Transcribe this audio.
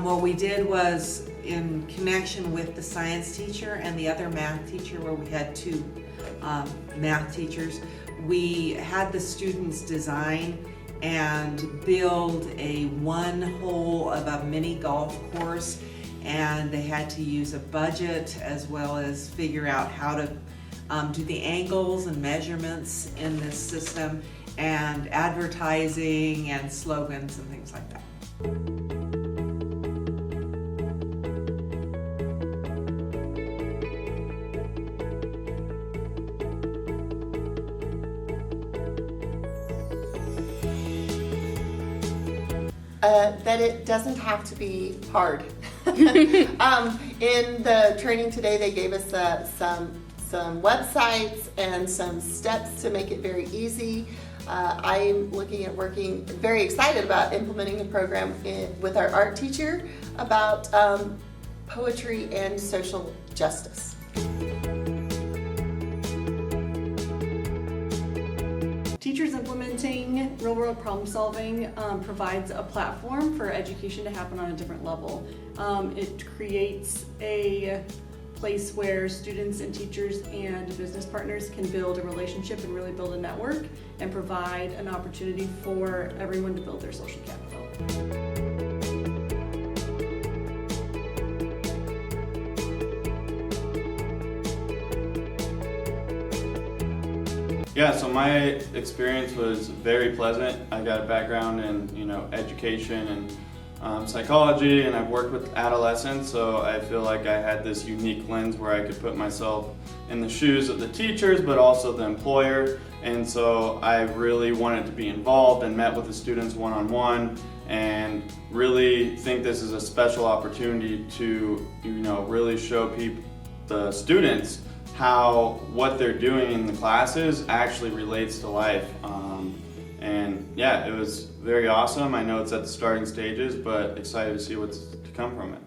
What we did was, in connection with the science teacher and the other math teacher, where we had two math teachers, we had the students design and build a one hole of a mini golf course, and they had to use a budget as well as figure out how to do the angles and measurements in this system, and advertising and slogans and things like that. That it doesn't have to be hard. In the training today, they gave us some websites and some steps to make it very easy. I'm looking at working, very excited about implementing a program with our art teacher about poetry and social justice. Teachers implementing real-world problem solving provides a platform for education to happen on a different level. It creates a place where students and teachers and business partners can build a relationship and really build a network and provide an opportunity for everyone to build their social capital. Yeah, so my experience was very pleasant. I got a background in education and psychology, and I've worked with adolescents, so I feel like I had this unique lens where I could put myself in the shoes of the teachers but also the employer, and so I really wanted to be involved and met with the students one-on-one and really think this is a special opportunity to really show the students how what they're doing in the classes actually relates to life. And yeah, it was very awesome. I know it's at the starting stages, but excited to see what's to come from it.